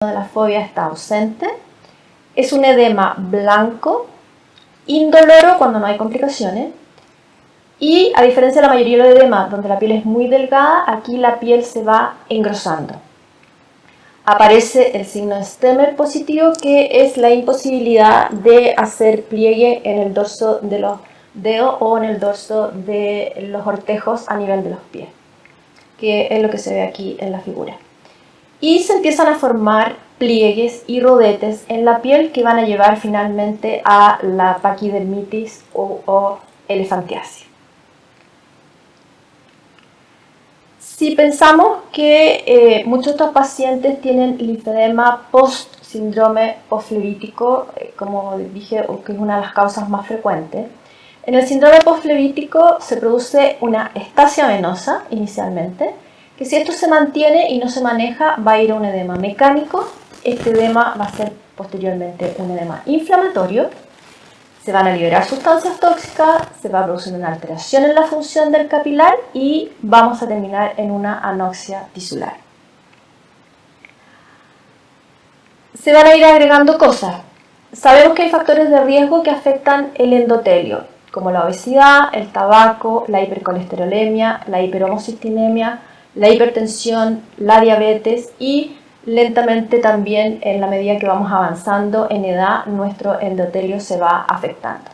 de la fobia está ausente. Es un edema blanco, indoloro cuando no hay complicaciones. Y a diferencia de la mayoría de los edemas, donde la piel es muy delgada, aquí la piel se va engrosando. Aparece el signo de Stemmer positivo, que es la imposibilidad de hacer pliegue en el dorso de los dedos o en el dorso de los ortejos a nivel de los pies, que es lo que se ve aquí en la figura. Y se empiezan a formar pliegues y rodetes en la piel que van a llevar finalmente a la paquidermitis o elefantiasis. Si pensamos que muchos de estos pacientes tienen linfedema post-síndrome postflevítico, como dije, que es una de las causas más frecuentes, en el síndrome postflevítico se produce una estasia venosa inicialmente, que si esto se mantiene y no se maneja, va a ir a un edema mecánico. Este edema va a ser posteriormente un edema inflamatorio. Se van a liberar sustancias tóxicas, se va a producir una alteración en la función del capilar y vamos a terminar en una anoxia tisular. Se van a ir agregando cosas. Sabemos que hay factores de riesgo que afectan el endotelio, como la obesidad, el tabaco, la hipercolesterolemia, la hiperhomocistinemia, la hipertensión, la diabetes y lentamente también, en la medida que vamos avanzando en edad, nuestro endotelio se va afectando.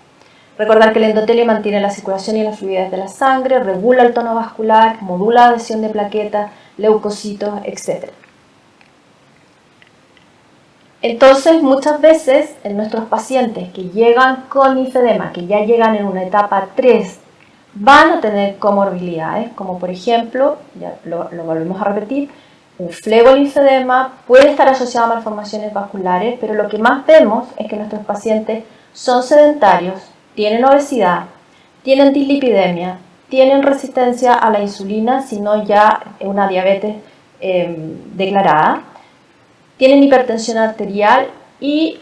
Recordar que el endotelio mantiene la circulación y la fluidez de la sangre, regula el tono vascular, modula la adhesión de plaquetas, leucocitos, etc. Entonces, muchas veces en nuestros pacientes que llegan con linfedema, que ya llegan en una etapa 3, van a tener comorbilidades, como por ejemplo, ya lo volvemos a repetir, un flebolinfedema puede estar asociado a malformaciones vasculares, pero lo que más vemos es que nuestros pacientes son sedentarios, tienen obesidad, tienen dislipidemia, tienen resistencia a la insulina, sino ya una diabetes declarada, tienen hipertensión arterial y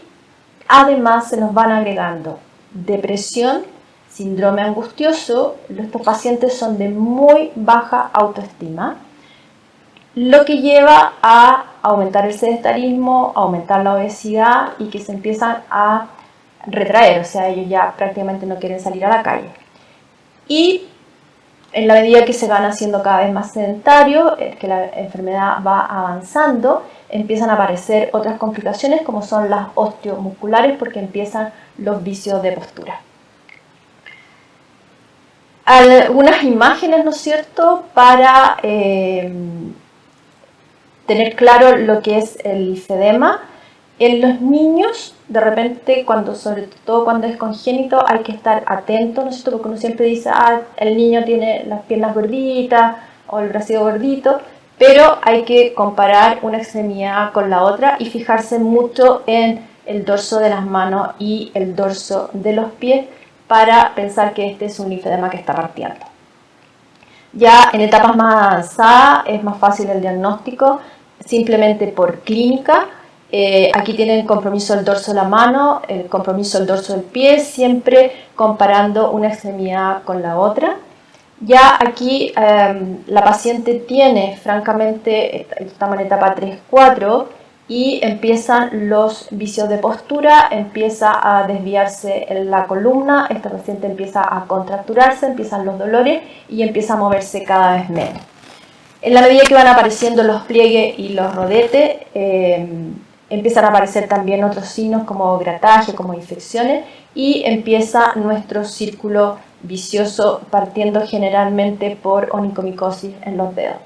además se nos van agregando depresión, síndrome angustioso. Estos pacientes son de muy baja autoestima, lo que lleva a aumentar el sedentarismo, aumentar la obesidad y que se empiezan a retraer, o sea, ellos ya prácticamente no quieren salir a la calle. Y en la medida que se van haciendo cada vez más sedentarios, que la enfermedad va avanzando, empiezan a aparecer otras complicaciones como son las osteomusculares, porque empiezan los vicios de postura. Algunas imágenes, ¿no es cierto?, para tener claro lo que es el linfedema. En los niños, de repente, sobre todo cuando es congénito, hay que estar atento, ¿no es cierto?, porque uno siempre dice, el niño tiene las piernas gorditas o el bracito gordito, pero hay que comparar una extremidad con la otra y fijarse mucho en el dorso de las manos y el dorso de los pies para pensar que este es un linfedema que está partiendo. Ya en etapas más avanzadas es más fácil el diagnóstico, simplemente por clínica. Aquí tienen el compromiso del dorso de la mano, el compromiso del dorso del pie, siempre comparando una extremidad con la otra. Ya aquí la paciente tiene, francamente, estamos en etapa 3-4 y empiezan los vicios de postura, empieza a desviarse la columna, esta paciente empieza a contracturarse, empiezan los dolores y empieza a moverse cada vez menos. En la medida que van apareciendo los pliegues y los rodetes, empiezan a aparecer también otros signos como grataje, como infecciones, y empieza nuestro círculo vicioso partiendo generalmente por onicomicosis en los dedos.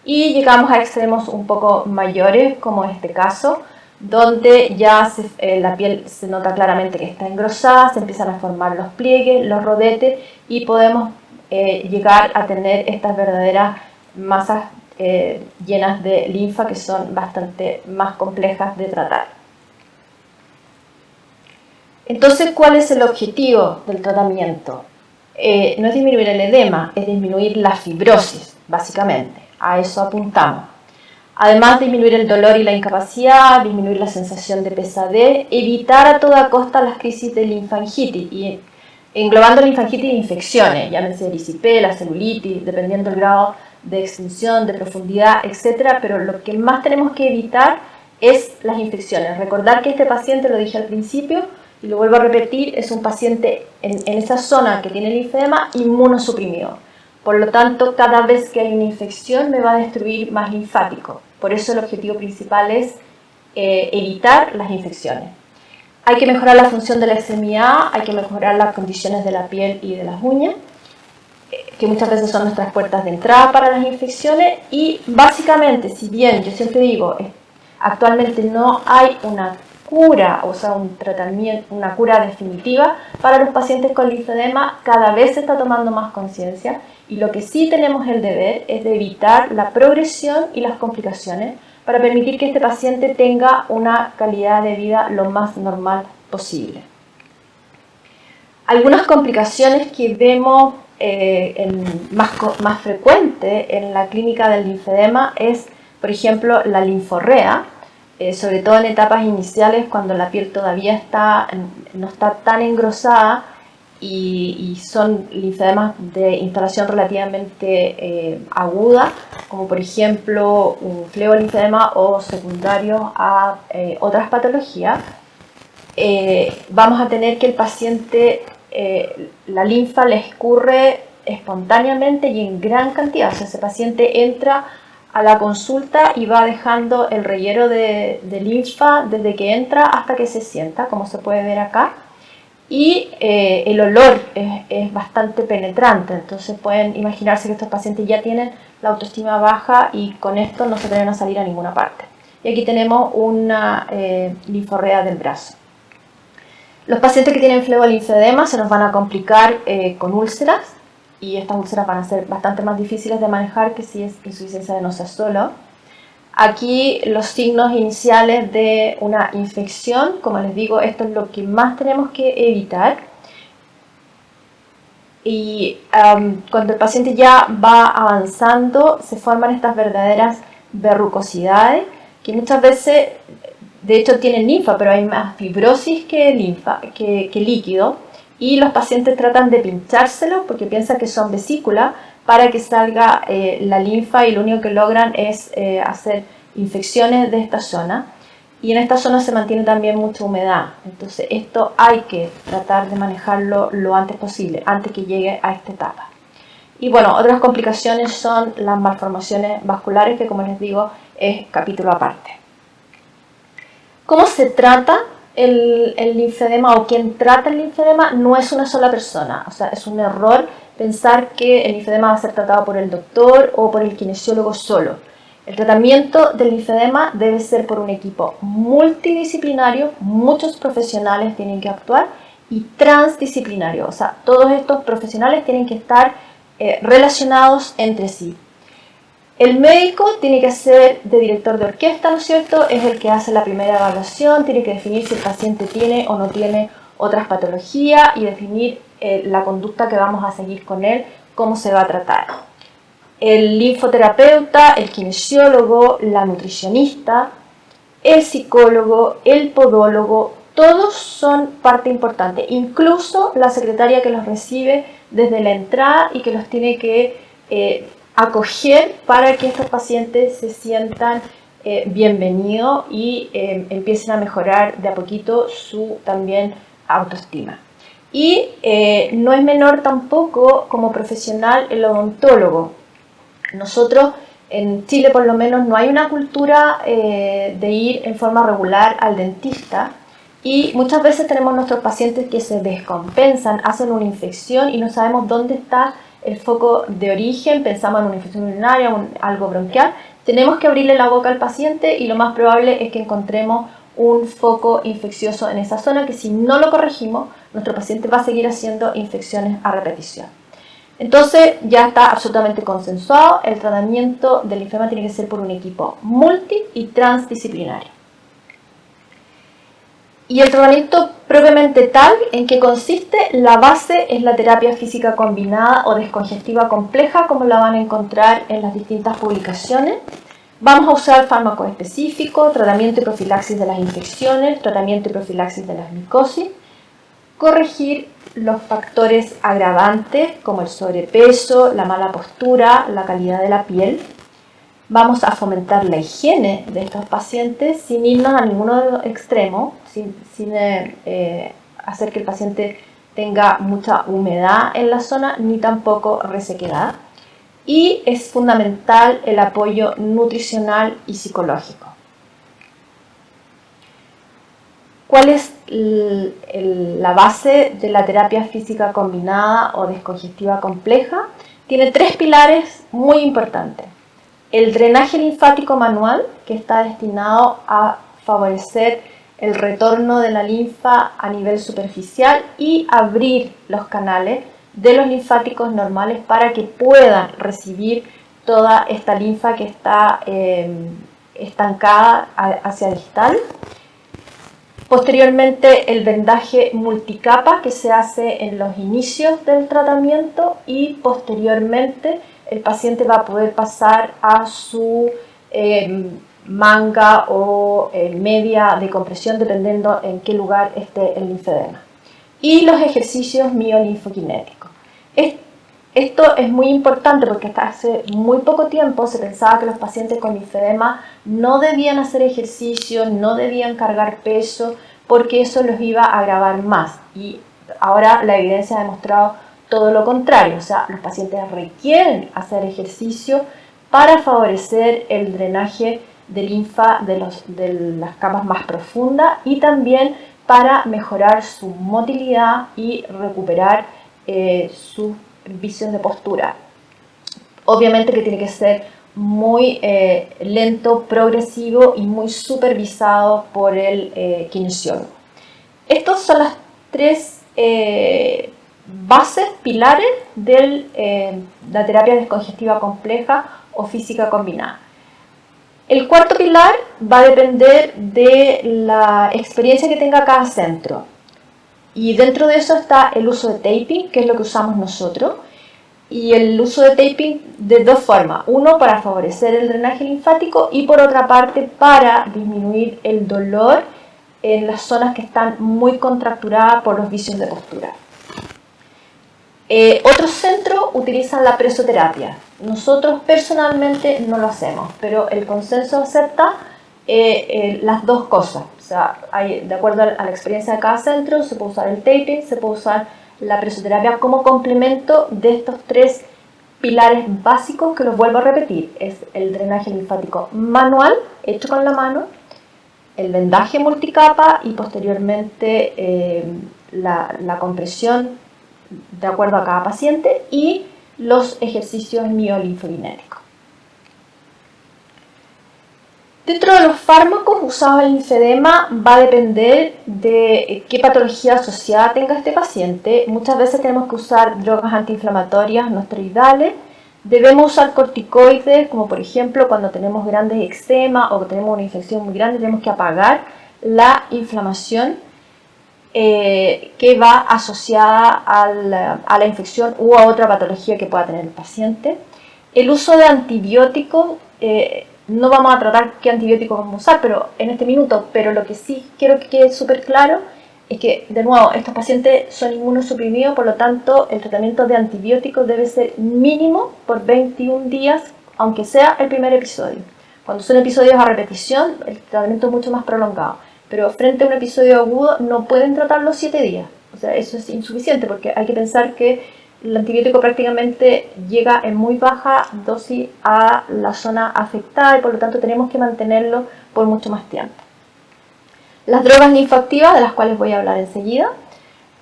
Y llegamos a extremos un poco mayores, como este caso, donde ya la piel se nota claramente que está engrosada, se empiezan a formar los pliegues, los rodetes, y podemos llegar a tener estas verdaderas masas llenas de linfa que son bastante más complejas de tratar. Entonces, ¿cuál es el objetivo del tratamiento? No es disminuir el edema, es disminuir la fibrosis, básicamente. A eso apuntamos. Además, disminuir el dolor y la incapacidad, disminuir la sensación de pesadez, evitar a toda costa las crisis de linfangitis, y englobando linfangitis e infecciones, llámense erisipela, celulitis, dependiendo del grado de extensión, de profundidad, etc. Pero lo que más tenemos que evitar es las infecciones. Recordar que este paciente, lo dije al principio y lo vuelvo a repetir, es un paciente en esa zona que tiene linfedema inmunosuprimido. Por lo tanto, cada vez que hay una infección me va a destruir más linfático. Por eso el objetivo principal es evitar las infecciones. Hay que mejorar la función de la extremidad, hay que mejorar las condiciones de la piel y de las uñas, que muchas veces son nuestras puertas de entrada para las infecciones. Y básicamente, si bien yo siempre digo, actualmente no hay una cura, o sea, un tratamiento, una cura definitiva para los pacientes con linfedema, cada vez se está tomando más conciencia, y lo que sí tenemos el deber es de evitar la progresión y las complicaciones para permitir que este paciente tenga una calidad de vida lo más normal posible. Algunas complicaciones que vemos más frecuente en la clínica del linfedema es, por ejemplo, la linforrea, sobre todo en etapas iniciales cuando la piel todavía no está tan engrosada y son linfedemas de instalación relativamente aguda, como por ejemplo un fleolinfedema o secundario a otras patologías. Vamos a tener que el paciente, la linfa le escurre espontáneamente y en gran cantidad. O sea, ese paciente entra a la consulta y va dejando el reguero de linfa desde que entra hasta que se sienta, como se puede ver acá. Y el olor es bastante penetrante, entonces pueden imaginarse que estos pacientes ya tienen la autoestima baja y con esto no se atreven a salir a ninguna parte. Y aquí tenemos una linforrea del brazo. Los pacientes que tienen fleolinfedema se nos van a complicar con úlceras, y estas úlceras van a ser bastante más difíciles de manejar que si es insuficiencia venosa solo. Aquí los signos iniciales de una infección, como les digo, esto es lo que más tenemos que evitar. Y cuando el paciente ya va avanzando, se forman estas verdaderas verrucosidades, que muchas veces, de hecho, tienen linfa, pero hay más fibrosis que linfa, que líquido. Y los pacientes tratan de pinchárselo porque piensan que son vesículas para que salga la linfa, y lo único que logran es hacer infecciones de esta zona. Y en esta zona se mantiene también mucha humedad. Entonces esto hay que tratar de manejarlo lo antes posible, antes que llegue a esta etapa. Y bueno, otras complicaciones son las malformaciones vasculares, que como les digo es capítulo aparte. ¿Cómo se trata el linfedema, o quien trata el linfedema? No es una sola persona, o sea, es un error pensar que el linfedema va a ser tratado por el doctor o por el kinesiólogo solo. El tratamiento del linfedema debe ser por un equipo multidisciplinario, muchos profesionales tienen que actuar, y transdisciplinario, o sea, todos estos profesionales tienen que estar relacionados entre sí. El médico tiene que ser de director de orquesta, ¿no es cierto? Es el que hace la primera evaluación, tiene que definir si el paciente tiene o no tiene otras patologías y definir la conducta que vamos a seguir con él, cómo se va a tratar. El linfoterapeuta, el kinesiólogo, la nutricionista, el psicólogo, el podólogo, todos son parte importante, incluso la secretaria que los recibe desde la entrada y que los tiene que acoger para que estos pacientes se sientan bienvenidos y empiecen a mejorar de a poquito su también autoestima. Y no es menor tampoco como profesional el odontólogo. Nosotros en Chile por lo menos no hay una cultura de ir en forma regular al dentista, y muchas veces tenemos nuestros pacientes que se descompensan, hacen una infección y no sabemos dónde está el foco de origen, pensamos en una infección urinaria, algo bronquial. Tenemos que abrirle la boca al paciente y lo más probable es que encontremos un foco infeccioso en esa zona, que si no lo corregimos, nuestro paciente va a seguir haciendo infecciones a repetición. Entonces ya está absolutamente consensuado, el tratamiento del linfedema tiene que ser por un equipo multi y transdisciplinario. Y el tratamiento propiamente tal, ¿en qué consiste? La base es la terapia física combinada o descongestiva compleja, como la van a encontrar en las distintas publicaciones. Vamos a usar fármacos específicos, tratamiento y profilaxis de las infecciones, tratamiento y profilaxis de las micosis, corregir los factores agravantes como el sobrepeso, la mala postura, la calidad de la piel. Vamos a fomentar la higiene de estos pacientes sin irnos a ninguno de los extremos, sin hacer que el paciente tenga mucha humedad en la zona ni tampoco resequedad. Y es fundamental el apoyo nutricional y psicológico. ¿Cuál es la base de la terapia física combinada o descongestiva compleja? Tiene 3 pilares muy importantes. El drenaje linfático manual, que está destinado a favorecer el retorno de la linfa a nivel superficial y abrir los canales de los linfáticos normales para que puedan recibir toda esta linfa que está estancada hacia distal. Posteriormente, el vendaje multicapa que se hace en los inicios del tratamiento, y posteriormente el paciente va a poder pasar a su manga o media de compresión, dependiendo en qué lugar esté el linfedema. Y los ejercicios miolinfokinéticos. Esto es muy importante porque hasta hace muy poco tiempo se pensaba que los pacientes con linfedema no debían hacer ejercicio, no debían cargar peso, porque eso los iba a agravar más. Y ahora la evidencia ha demostrado todo lo contrario. O sea, los pacientes requieren hacer ejercicio para favorecer el drenaje de linfa de las capas más profundas y también para mejorar su motilidad y recuperar su visión de postura. Obviamente que tiene que ser muy lento, progresivo y muy supervisado por el kinesiólogo. Estos son las 3 bases, pilares de la terapia descongestiva compleja o física combinada. El cuarto pilar va a depender de la experiencia que tenga cada centro. Y dentro de eso está el uso de taping, que es lo que usamos nosotros. Y el uso de taping de 2 formas. Uno, para favorecer el drenaje linfático, y por otra parte para disminuir el dolor en las zonas que están muy contracturadas por los vicios de postura. Otros centros utilizan la presoterapia. Nosotros personalmente no lo hacemos, pero el consenso acepta las 2 cosas. O sea, de acuerdo a la experiencia de cada centro, se puede usar el taping, se puede usar la presoterapia como complemento de estos 3 pilares básicos, que los vuelvo a repetir. Es el drenaje linfático manual, hecho con la mano, el vendaje multicapa y posteriormente la compresión de acuerdo a cada paciente, y los ejercicios miolinfokinéticos. Dentro de los fármacos usados en el linfedema va a depender de qué patología asociada tenga este paciente. Muchas veces tenemos que usar drogas antiinflamatorias no esteroidales. Debemos usar corticoides, como por ejemplo cuando tenemos grandes eczemas o tenemos una infección muy grande, tenemos que apagar la inflamación que va asociada a la infección u a otra patología que pueda tener el paciente. El uso de antibióticos, no vamos a tratar qué antibióticos vamos a usar en este minuto, pero lo que sí quiero que quede súper claro es que, de nuevo, estos pacientes son inmunosuprimidos, por lo tanto el tratamiento de antibióticos debe ser mínimo por 21 días, aunque sea el primer episodio. Cuando son episodios a repetición, el tratamiento es mucho más prolongado. Pero frente a un episodio agudo no pueden tratarlo 7 días. O sea, eso es insuficiente, porque hay que pensar que el antibiótico prácticamente llega en muy baja dosis a la zona afectada y por lo tanto tenemos que mantenerlo por mucho más tiempo. Las drogas linfoactivas, de las cuales voy a hablar enseguida.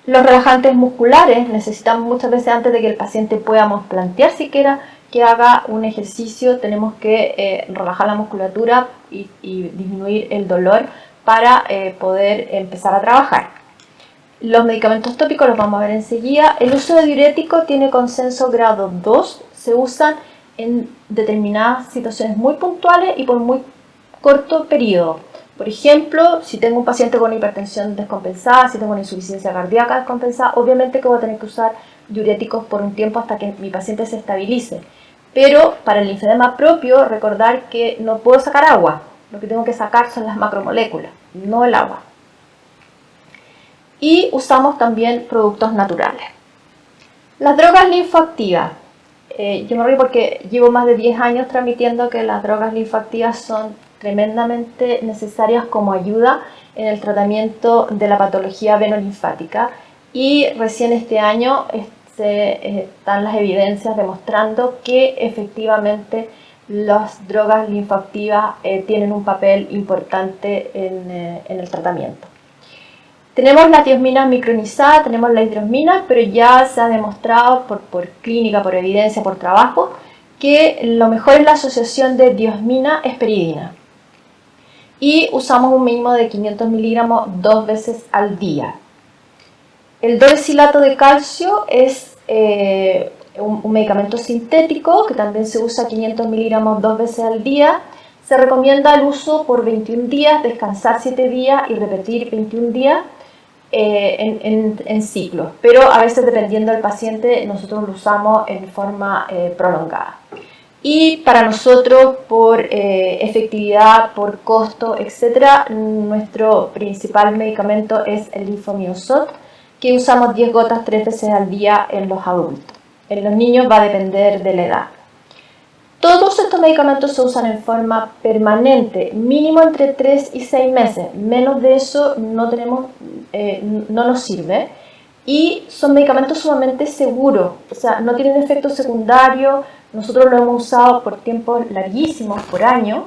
Los relajantes musculares necesitamos muchas veces, antes de que el paciente podamos plantear siquiera que haga un ejercicio, tenemos que relajar la musculatura y disminuir el dolor para poder empezar a trabajar. Los medicamentos tópicos los vamos a ver enseguida. El uso de diuréticos tiene consenso grado 2, se usan en determinadas situaciones muy puntuales y por muy corto periodo. Por ejemplo, si tengo un paciente con hipertensión descompensada, si tengo una insuficiencia cardíaca descompensada, obviamente que voy a tener que usar diuréticos por un tiempo hasta que mi paciente se estabilice. Pero para el linfedema propio, recordar que no puedo sacar agua. Lo que tengo que sacar son las macromoléculas, no el agua. Y usamos también productos naturales. Las drogas linfoactivas. yo me río porque llevo más de 10 años transmitiendo que las drogas linfoactivas son tremendamente necesarias como ayuda en el tratamiento de la patología venolinfática, y recién este año están las evidencias demostrando que efectivamente las drogas linfoactivas tienen un papel importante en el tratamiento. Tenemos la tiosmina micronizada, tenemos la hidrosmina, pero ya se ha demostrado por clínica, por evidencia, por trabajo, que lo mejor es la asociación de diosmina-esperidina. Y usamos un mínimo de 500 miligramos 2 veces al día. El doresilato de calcio es un medicamento sintético que también se usa 500 miligramos 2 veces al día. Se recomienda el uso por 21 días, descansar 7 días y repetir 21 días en ciclos. Pero a veces, dependiendo del paciente, nosotros lo usamos en forma prolongada. Y para nosotros, por efectividad, por costo, etc., nuestro principal medicamento es el Linfomiosot, que usamos 10 gotas 3 veces al día en los adultos. En los niños va a depender de la edad. Todos estos medicamentos se usan en forma permanente, mínimo entre 3 y 6 meses. Menos de eso no nos sirve. Y son medicamentos sumamente seguros, o sea, no tienen efectos secundarios. Nosotros lo hemos usado por tiempos larguísimos, por años.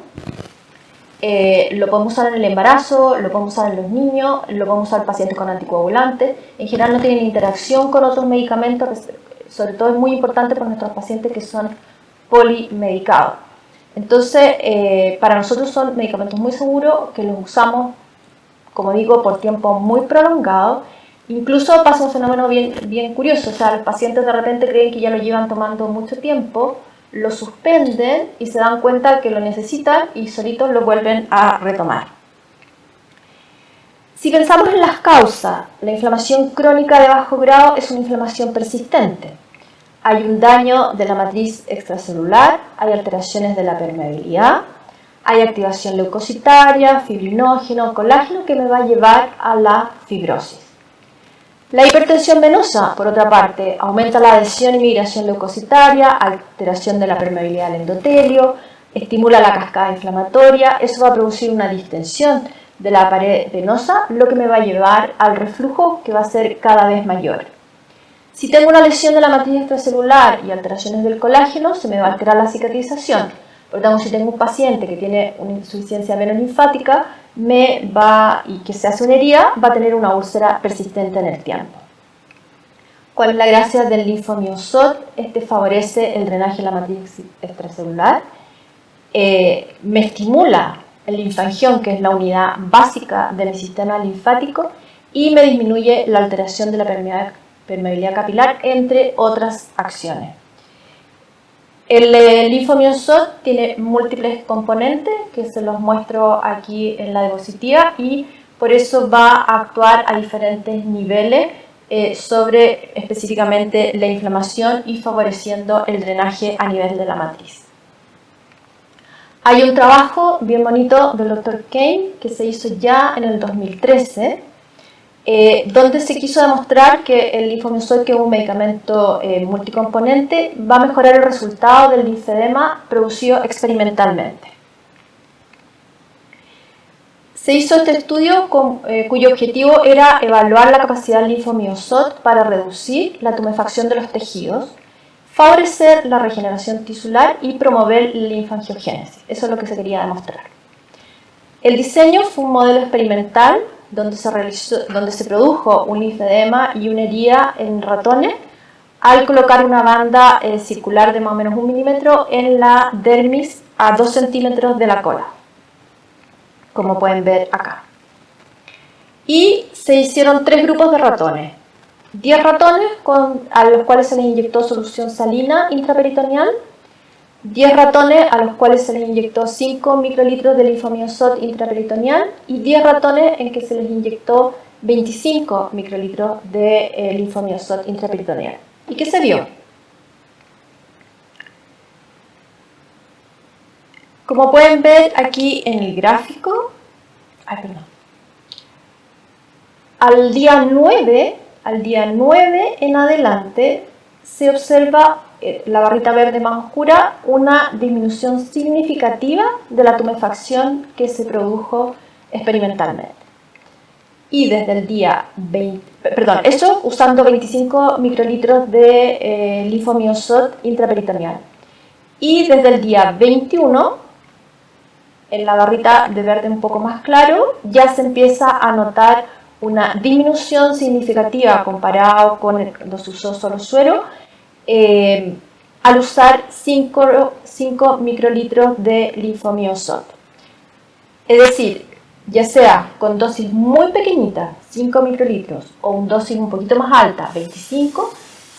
Lo podemos usar en el embarazo, lo podemos usar en los niños, lo podemos usar en pacientes con anticoagulantes. En general no tienen interacción con otros medicamentos, sobre todo es muy importante para nuestros pacientes que son polimedicados. Entonces, para nosotros son medicamentos muy seguros, que los usamos, como digo, por tiempo muy prolongado. Incluso pasa un fenómeno bien curioso, o sea, los pacientes de repente creen que ya lo llevan tomando mucho tiempo, lo suspenden y se dan cuenta que lo necesitan y solitos lo vuelven a retomar. Si pensamos en las causas, la inflamación crónica de bajo grado es una inflamación persistente. Hay un daño de la matriz extracelular, hay alteraciones de la permeabilidad, hay activación leucocitaria, fibrinógeno, colágeno, que me va a llevar a la fibrosis. La hipertensión venosa, por otra parte, aumenta la adhesión y migración leucocitaria, alteración de la permeabilidad del endotelio, estimula la cascada inflamatoria. Eso va a producir una distensión de la pared venosa, lo que me va a llevar al reflujo, que va a ser cada vez mayor. Si tengo una lesión de la matriz extracelular y alteraciones del colágeno, se me va a alterar la cicatrización. Por lo tanto, si tengo un paciente que tiene una insuficiencia venolinfática y que se hace una herida, va a tener una úlcera persistente en el tiempo. ¿Cuál es la gracia del Linfomiosot? Este favorece el drenaje de la matriz extracelular, me estimula el linfangión, que es la unidad básica de mi sistema linfático, y me disminuye la alteración de la permeabilidad capilar, entre otras acciones. El Linfomiosot tiene múltiples componentes que se los muestro aquí en la diapositiva, y por eso va a actuar a diferentes niveles sobre específicamente la inflamación y favoreciendo el drenaje a nivel de la matriz. Hay un trabajo bien bonito del Dr. Kane que se hizo ya en el 2013, donde se quiso demostrar que el Linfomiosot, que es un medicamento multicomponente, va a mejorar el resultado del linfedema producido experimentalmente. Se hizo este estudio cuyo objetivo era evaluar la capacidad del Linfomiosot para reducir la tumefacción de los tejidos, favorecer la regeneración tisular y promover la linfangiogénesis. Eso es lo que se quería demostrar. El diseño fue un modelo experimental donde se produjo un linfedema y una herida en ratones al colocar una banda circular de más o menos 1 milímetro en la dermis a 2 centímetros de la cola, como pueden ver acá. Y se hicieron 3 grupos de ratones. 10 ratones a los cuales se les inyectó solución salina intraperitoneal, 10 ratones a los cuales se les inyectó 5 microlitros de Linfomiosot intraperitoneal y 10 ratones en que se les inyectó 25 microlitros de Linfomiosot intraperitoneal. ¿Y qué se vio? Como pueden ver aquí en el gráfico, al día 9 en adelante se observa la barrita verde más oscura, una disminución significativa de la tumefacción que se produjo experimentalmente. Y desde el día 20, perdón, eso usando 25 microlitros de linfomiosot intraperitoneal. Y desde el día 21, en la barrita de verde un poco más claro, ya se empieza a notar una disminución significativa comparado con cuando se usó solo suero, al usar 5 microlitros de linfomiosot. Es decir, ya sea con dosis muy pequeñitas, 5 microlitros, o una dosis un poquito más alta, 25,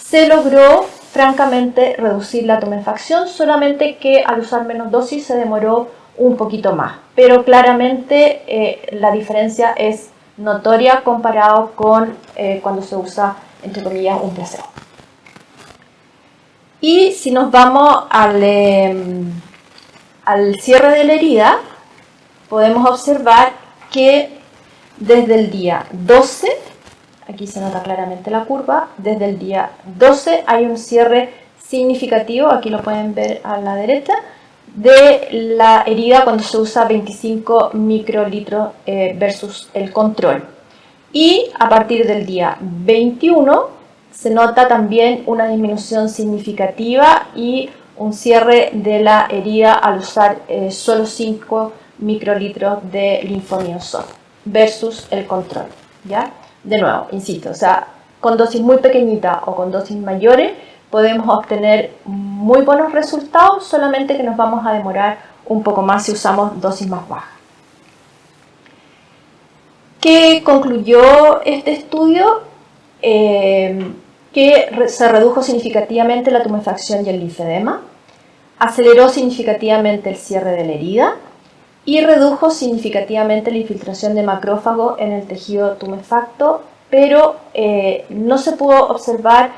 se logró francamente reducir la tumefacción, solamente que al usar menos dosis se demoró un poquito más. Pero claramente la diferencia es notoria comparado con cuando se usa, entre comillas, un placebo. Y si nos vamos al cierre de la herida, podemos observar que desde el día 12, aquí se nota claramente la curva, desde el día 12 hay un cierre significativo, aquí lo pueden ver a la derecha, de la herida cuando se usa 25 microlitros versus el control. Y a partir del día 21 se nota también una disminución significativa y un cierre de la herida al usar solo 5 microlitros de linfomiosot versus el control, ¿ya? De nuevo, insisto, o sea, con dosis muy pequeñitas o con dosis mayores podemos obtener muy buenos resultados, solamente que nos vamos a demorar un poco más si usamos dosis más bajas. ¿Qué concluyó este estudio? Que se redujo significativamente la tumefacción y el linfedema, aceleró significativamente el cierre de la herida y redujo significativamente la infiltración de macrófagos en el tejido tumefacto, pero no se pudo observar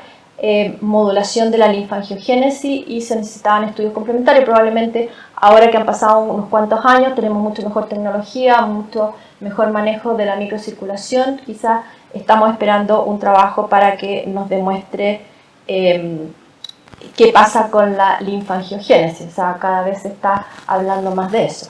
modulación de la linfangiogénesis y se necesitaban estudios complementarios. Probablemente ahora que han pasado unos cuantos años tenemos mucho mejor tecnología, mucho mejor manejo de la microcirculación. Quizás estamos esperando un trabajo para que nos demuestre qué pasa con la linfangiogénesis. O sea, cada vez se está hablando más de eso.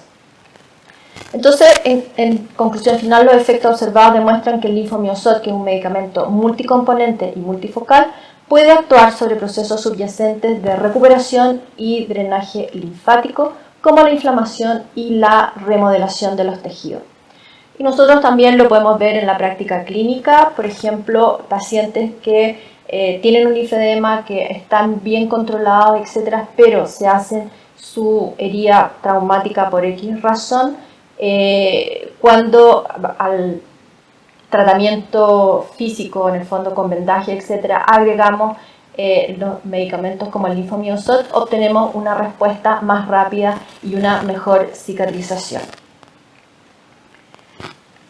Entonces, en conclusión final, los efectos observados demuestran que el linfomiosot, que es un medicamento multicomponente y multifocal, puede actuar sobre procesos subyacentes de recuperación y drenaje linfático, como la inflamación y la remodelación de los tejidos. Y nosotros también lo podemos ver en la práctica clínica, por ejemplo, pacientes que tienen un linfedema, que están bien controlados, etcétera, pero se hacen su herida traumática por X razón, cuando al tratamiento físico, en el fondo con vendaje, etcétera, agregamos los medicamentos como el linfomiosot, obtenemos una respuesta más rápida y una mejor cicatrización.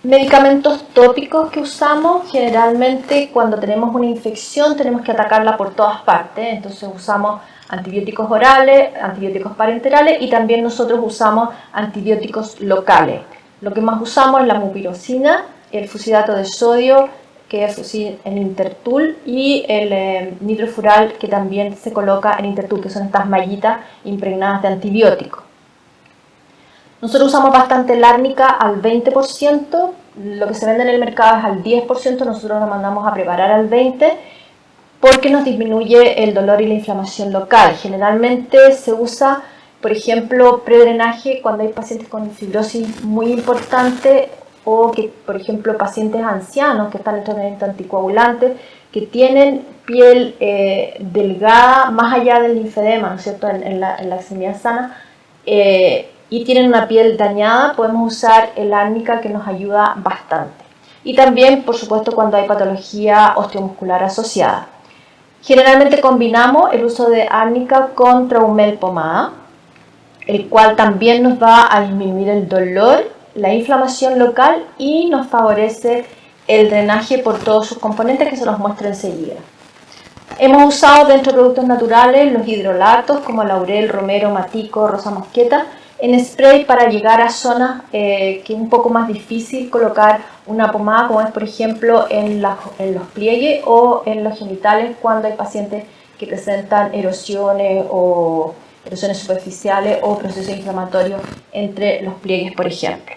Medicamentos tópicos que usamos, generalmente cuando tenemos una infección tenemos que atacarla por todas partes, entonces usamos antibióticos orales, antibióticos parenterales y también nosotros usamos antibióticos locales. Lo que más usamos es la mupirocina, el fusidato de sodio, que es en Intertul, y el nitrofural, que también se coloca en Intertul, que son estas mallitas impregnadas de antibióticos. Nosotros usamos bastante el árnica al 20%, lo que se vende en el mercado es al 10%, nosotros lo mandamos a preparar al 20%, porque nos disminuye el dolor y la inflamación local. Generalmente se usa, por ejemplo, predrenaje cuando hay pacientes con fibrosis muy importante o que, por ejemplo, pacientes ancianos que están en tratamiento anticoagulante, que tienen piel delgada más allá del linfedema, ¿no es cierto?, en la extremidad sana, y tienen una piel dañada, podemos usar el árnica, que nos ayuda bastante. Y también, por supuesto, cuando hay patología osteomuscular asociada. Generalmente combinamos el uso de árnica con Traumel pomada, el cual también nos va a disminuir el dolor, la inflamación local y nos favorece el drenaje por todos sus componentes, que se los muestro enseguida. Hemos usado dentro de productos naturales los hidrolatos como laurel, romero, matico, rosa mosqueta en spray para llegar a zonas que es un poco más difícil colocar una pomada, como es por ejemplo en los pliegues o en los genitales, cuando hay pacientes que presentan erosiones o erosiones superficiales o procesos inflamatorios entre los pliegues, por ejemplo.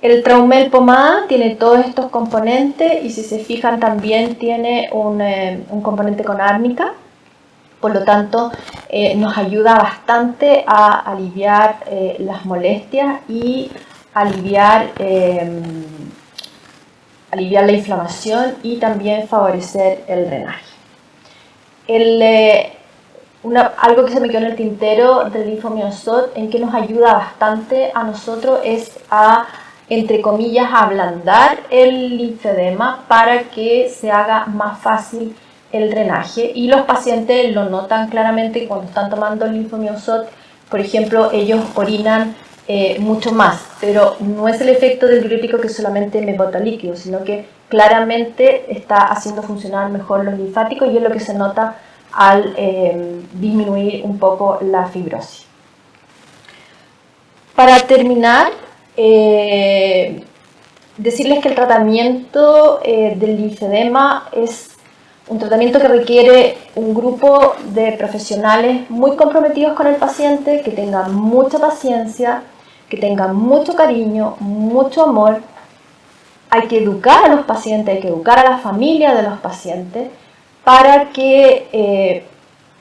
El Traumel pomada tiene todos estos componentes y si se fijan también tiene un componente con árnica, por lo tanto nos ayuda bastante a aliviar las molestias y aliviar la inflamación y también favorecer el drenaje. Algo que se me quedó en el tintero del linfomiosot en que nos ayuda bastante a nosotros es a, entre comillas, ablandar el linfedema para que se haga más fácil el drenaje, y los pacientes lo notan claramente cuando están tomando el linfomiosot. Por ejemplo, ellos orinan mucho más, pero no es el efecto del diurético que solamente me bota líquido, sino que claramente está haciendo funcionar mejor los linfáticos y es lo que se nota al disminuir un poco la fibrosis. Para terminar, decirles que el tratamiento del linfedema es un tratamiento que requiere un grupo de profesionales muy comprometidos con el paciente, que tengan mucha paciencia, que tengan mucho cariño, mucho amor. Hay que educar a los pacientes, hay que educar a la familia de los pacientes para que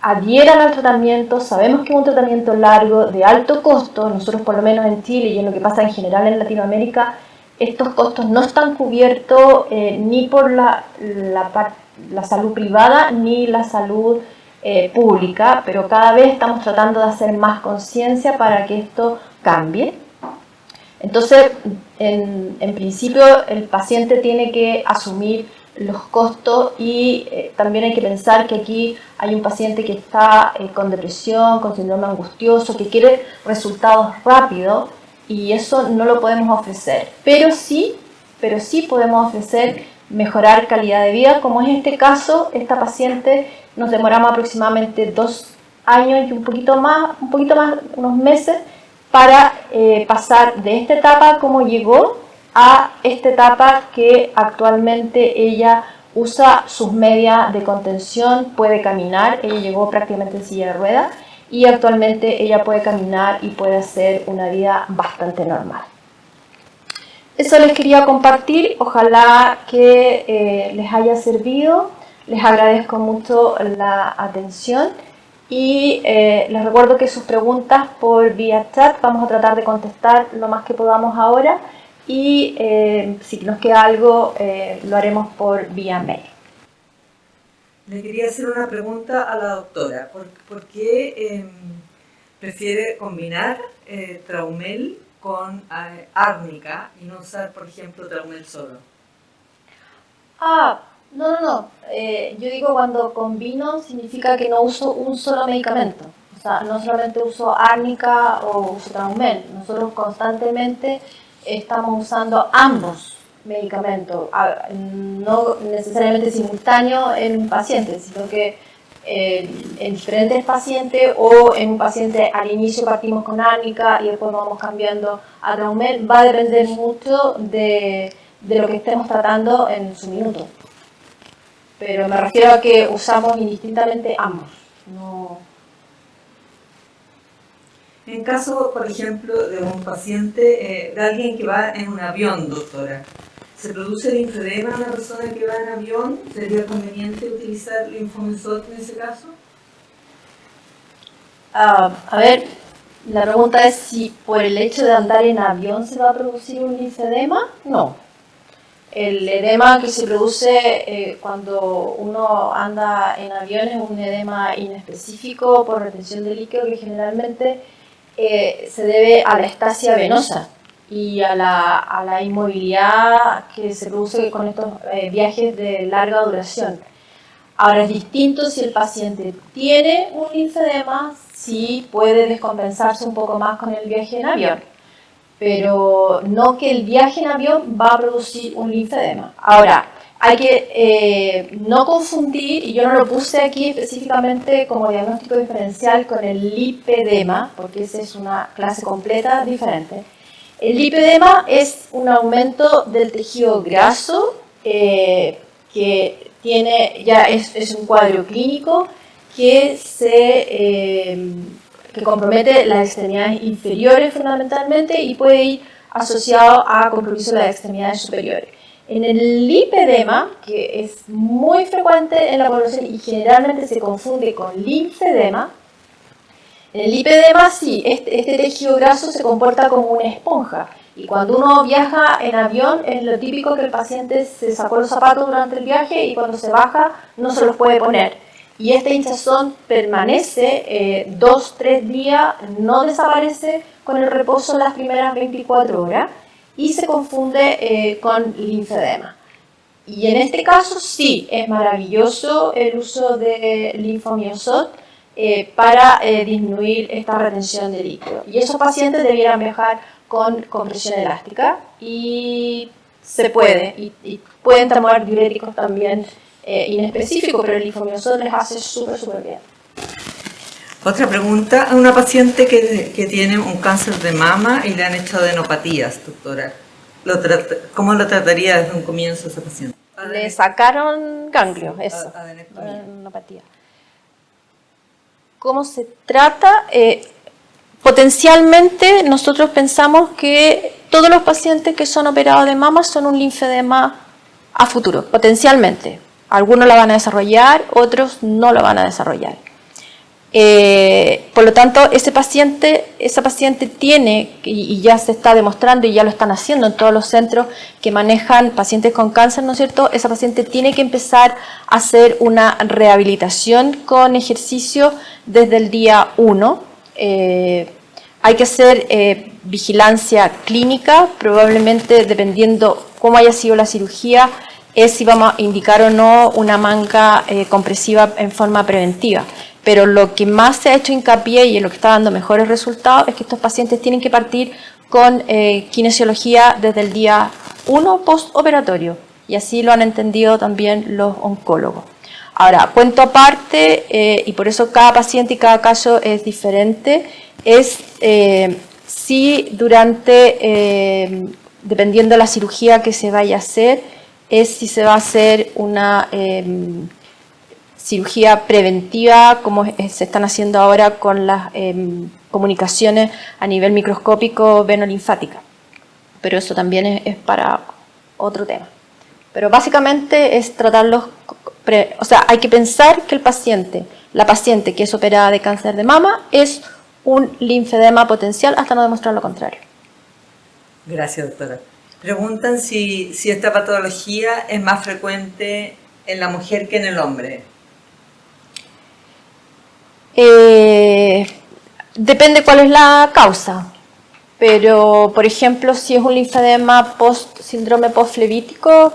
adhieran al tratamiento. Sabemos que es un tratamiento largo, de alto costo. Nosotros, por lo menos en Chile y en lo que pasa en general en Latinoamérica, estos costos no están cubiertos ni por la salud privada ni la salud pública, pero cada vez estamos tratando de hacer más conciencia para que esto cambie. Entonces, en principio, el paciente tiene que asumir los costos y también hay que pensar que aquí hay un paciente que está con depresión, con síndrome angustioso, que quiere resultados rápidos y eso no lo podemos ofrecer. Pero sí podemos ofrecer mejorar calidad de vida, como es este caso. Esta paciente nos demoramos aproximadamente 2 años y un poquito más, unos meses, para pasar de esta etapa como llegó a esta etapa que actualmente ella usa sus medias de contención, puede caminar. Ella llegó prácticamente en silla de ruedas y actualmente ella puede caminar y puede hacer una vida bastante normal. Eso les quería compartir, ojalá que les haya servido. Les agradezco mucho la atención y les recuerdo que sus preguntas por vía chat vamos a tratar de contestar lo más que podamos ahora, y si nos queda algo lo haremos por vía mail. Le quería hacer una pregunta a la doctora. ¿Por qué prefiere combinar Traumel con árnica y no usar, por ejemplo, Traumel solo? No. Yo digo, cuando combino significa que no uso un solo medicamento. O sea, no solamente uso árnica o uso Traumel. Nosotros constantemente estamos usando ambos medicamentos, no necesariamente simultáneos en un paciente, sino que en diferentes pacientes, o en un paciente al inicio partimos con árnica y después vamos cambiando a Traumel. Va a depender mucho de lo que estemos tratando en su minuto. Pero me refiero a que usamos indistintamente ambos. No. En caso, por ejemplo, de un paciente, de alguien que va en un avión, doctora, ¿se produce linfedema en una persona que va en avión? ¿Sería conveniente utilizar linfomiosot en ese caso? A ver, la pregunta es si por el hecho de andar en avión se va a producir un linfedema. No. El edema que se produce cuando uno anda en avión es un edema inespecífico por retención de líquido que generalmente se debe a la estasia venosa y a la inmovilidad que se produce con estos viajes de larga duración. Ahora, es distinto si el paciente tiene un linfedema, sí puede descompensarse un poco más con el viaje en avión, pero no que el viaje en avión va a producir un linfedema. Ahora, hay que no confundir, y yo no lo puse aquí específicamente como diagnóstico diferencial, con el lipedema, porque esa es una clase completa diferente. El lipedema es un aumento del tejido graso que es un cuadro clínico que compromete las extremidades inferiores fundamentalmente y puede ir asociado a compromiso de las extremidades superiores. En el lipedema, que es muy frecuente en la población y generalmente se confunde con linfedema, en el lipedema sí, este tejido graso se comporta como una esponja. Y cuando uno viaja en avión, es lo típico que el paciente se sacó los zapatos durante el viaje y cuando se baja no se los puede poner. Y esta hinchazón permanece 2-3 días, no desaparece con el reposo en las primeras 24 horas y se confunde con linfedema. Y en este caso sí, es maravilloso el uso de linfomiosot para disminuir esta retención de líquido. Y esos pacientes debieran viajar con compresión elástica y se puede, y pueden tomar diuréticos también inespecíficos, pero el linfomiosot les hace súper bien. Otra pregunta, a una paciente que tiene un cáncer de mama y le han hecho adenopatías, doctora. ¿Cómo lo trataría desde un comienzo esa paciente? Le sacaron ganglios, eso, adenopatía. ¿Cómo se trata? Potencialmente nosotros pensamos que todos los pacientes que son operados de mama son un linfedema a futuro, potencialmente. Algunos lo van a desarrollar, otros no lo van a desarrollar. Por lo tanto, esa paciente tiene, y ya se está demostrando y ya lo están haciendo en todos los centros que manejan pacientes con cáncer, ¿no es cierto? Esa paciente tiene que empezar a hacer una rehabilitación con ejercicio desde el día 1. Hay que hacer vigilancia clínica, probablemente dependiendo cómo haya sido la cirugía, es si vamos a indicar o no una manga compresiva en forma preventiva. Pero lo que más se ha hecho hincapié y en lo que está dando mejores resultados es que estos pacientes tienen que partir con kinesiología desde el día 1 postoperatorio, y así lo han entendido también los oncólogos. Ahora, cuento aparte, y por eso cada paciente y cada caso es diferente, es si durante, dependiendo de la cirugía que se vaya a hacer, es si se va a hacer una cirugía preventiva, como se están haciendo ahora con las comunicaciones a nivel microscópico venolinfática. Pero eso también es para otro tema. Pero básicamente es tratarlos, o sea, hay que pensar que la paciente que es operada de cáncer de mama es un linfedema potencial hasta no demostrar lo contrario. Gracias, doctora. Preguntan si esta patología es más frecuente en la mujer que en el hombre. Depende cuál es la causa, pero por ejemplo si es un linfedema síndrome postflevítico,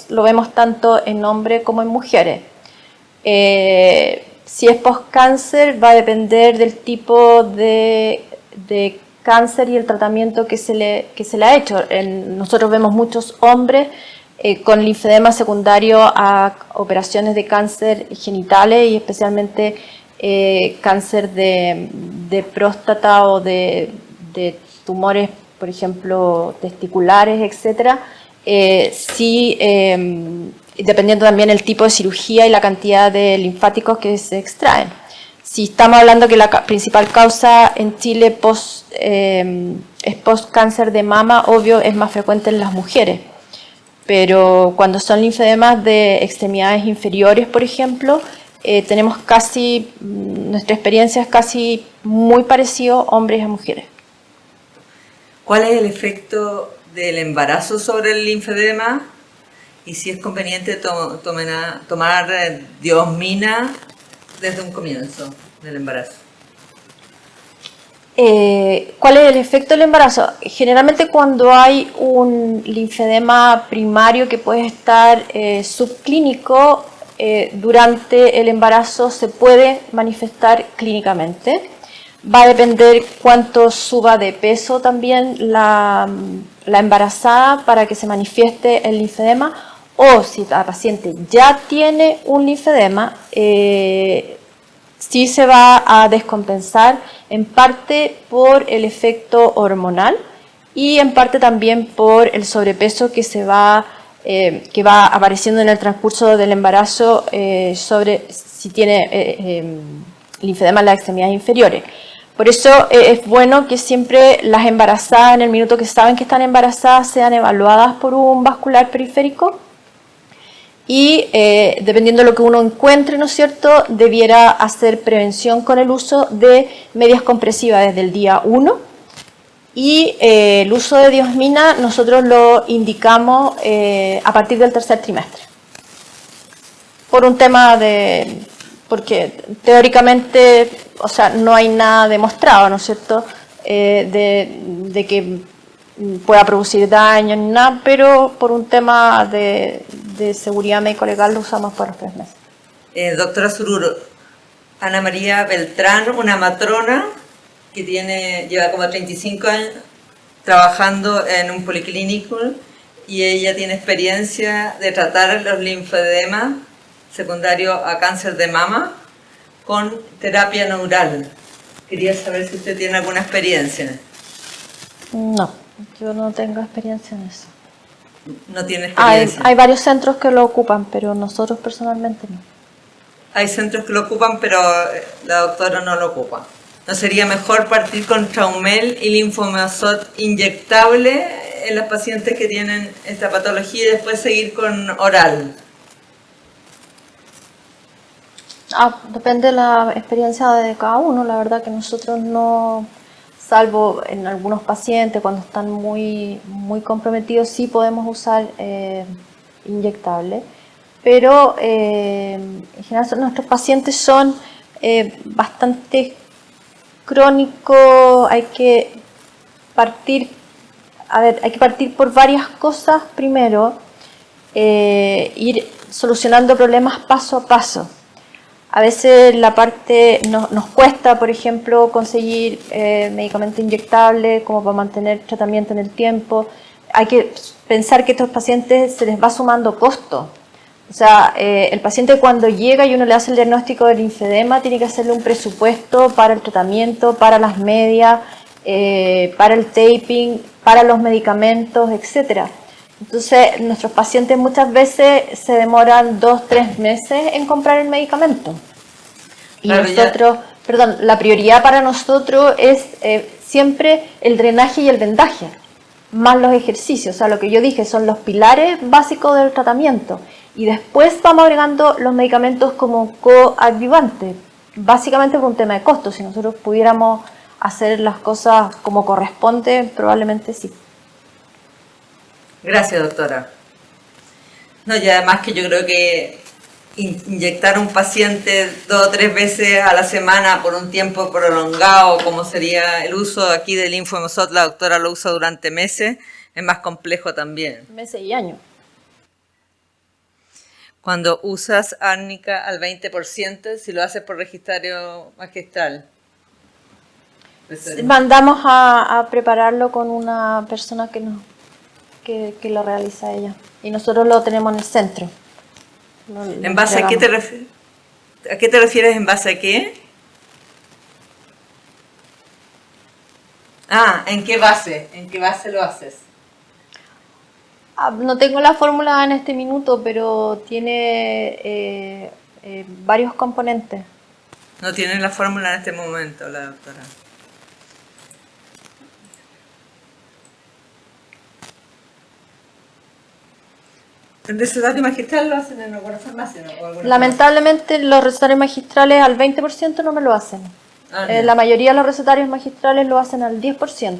lo vemos tanto en hombres como en mujeres. Si es postcáncer va a depender del tipo de cáncer y el tratamiento que se le ha hecho. Nosotros vemos muchos hombres con linfedema secundario a operaciones de cáncer genitales y especialmente cáncer de próstata o de tumores, por ejemplo, testiculares, etc. Sí, dependiendo también del tipo de cirugía y la cantidad de linfáticos que se extraen. Si estamos hablando que la principal causa en Chile es post-cáncer de mama, obvio es más frecuente en las mujeres. Pero cuando son linfedemas de extremidades inferiores, por ejemplo, tenemos nuestra experiencia es casi muy parecido hombres a mujeres. ¿Cuál es el efecto del embarazo sobre el linfedema? Y si es conveniente tomar diosmina desde un comienzo del embarazo. ¿Cuál es el efecto del embarazo? Generalmente cuando hay un linfedema primario que puede estar subclínico, durante el embarazo se puede manifestar clínicamente. Va a depender cuánto suba de peso también la embarazada para que se manifieste el linfedema, o si la paciente ya tiene un linfedema, sí se va a descompensar en parte por el efecto hormonal y en parte también por el sobrepeso que se va que va apareciendo en el transcurso del embarazo sobre si tiene linfedema en las extremidades inferiores. Por eso es bueno que siempre las embarazadas, en el minuto que saben que están embarazadas, sean evaluadas por un vascular periférico y dependiendo de lo que uno encuentre, ¿no es cierto?, debiera hacer prevención con el uso de medias compresivas desde el día 1. Y el uso de diosmina nosotros lo indicamos a partir del tercer trimestre. Por un tema porque teóricamente, o sea, no hay nada demostrado, ¿no es cierto?, de que pueda producir daño ni nada, pero por un tema de seguridad médico-legal lo usamos por los 3 meses. Doctora Sururo, Ana María Beltrán, una matrona que lleva como 35 años trabajando en un policlínico y ella tiene experiencia de tratar los linfoedemas secundarios a cáncer de mama con terapia neural. Quería saber si usted tiene alguna experiencia. No, yo no tengo experiencia en eso. ¿No tiene experiencia? Hay varios centros que lo ocupan, pero nosotros personalmente no. Hay centros que lo ocupan, pero la doctora no lo ocupa. ¿No sería mejor partir con Traumel y linfomazot inyectable en los pacientes que tienen esta patología y después seguir con oral? Depende de la experiencia de cada uno. La verdad que nosotros no, salvo en algunos pacientes cuando están muy comprometidos, sí podemos usar inyectable. Pero en general nuestros pacientes son bastante crónico, hay que partir por varias cosas primero, ir solucionando problemas paso a paso. A veces la parte nos cuesta, por ejemplo, conseguir medicamento inyectable como para mantener tratamiento en el tiempo. Hay que pensar que a estos pacientes se les va sumando costo. O sea, el paciente cuando llega y uno le hace el diagnóstico del linfedema, tiene que hacerle un presupuesto para el tratamiento, para las medias, para el taping, para los medicamentos, etc. Entonces, nuestros pacientes muchas veces se demoran 2-3 meses en comprar el medicamento. Y claro, la prioridad para nosotros es siempre el drenaje y el vendaje, más los ejercicios. O sea, lo que yo dije son los pilares básicos del tratamiento. Y después vamos agregando los medicamentos como coadyuvantes, básicamente por un tema de costo. Si nosotros pudiéramos hacer las cosas como corresponde, probablemente sí. Gracias, doctora. No, y además que yo creo que inyectar a un paciente 2 o 3 veces a la semana por un tiempo prolongado, como sería el uso aquí del linfomazot, la doctora lo usa durante meses, es más complejo también. Meses y años. Cuando usas árnica al 20%, si lo haces por registrario magistral. Mandamos a prepararlo con una persona que lo realiza ella. Y nosotros lo tenemos en el centro. ¿En base a qué te refieres? ¿A qué te refieres en base a qué? ¿En qué base? ¿En qué base lo haces? No tengo la fórmula en este minuto, pero tiene varios componentes. No tiene la fórmula en este momento, la doctora. ¿El recetario magistral lo hacen en alguna farmacia? ¿No? Lamentablemente los recetarios magistrales al 20% no me lo hacen. La mayoría de los recetarios magistrales lo hacen al 10%.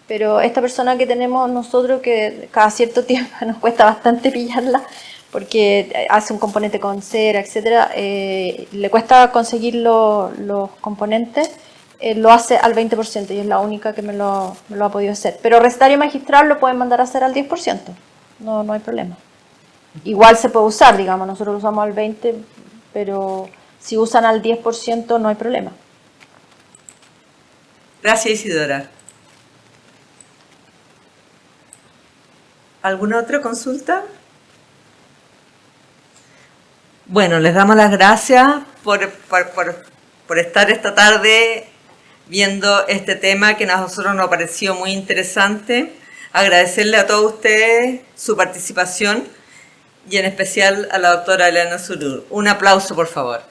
Pero esta persona que tenemos nosotros, que cada cierto tiempo nos cuesta bastante pillarla, porque hace un componente con cera, etcétera, le cuesta conseguir los componentes, lo hace al 20% y es la única que me lo ha podido hacer. Pero recetario magistral lo pueden mandar a hacer al 10%, no hay problema. Igual se puede usar, digamos, nosotros lo usamos al 20%, pero si usan al 10% no hay problema. Gracias, Isidora. ¿Alguna otra consulta? Bueno, les damos las gracias por estar esta tarde viendo este tema que a nosotros nos pareció muy interesante. agradecerle a todos ustedes su participación y en especial a la doctora Elena Surur. Un aplauso, por favor.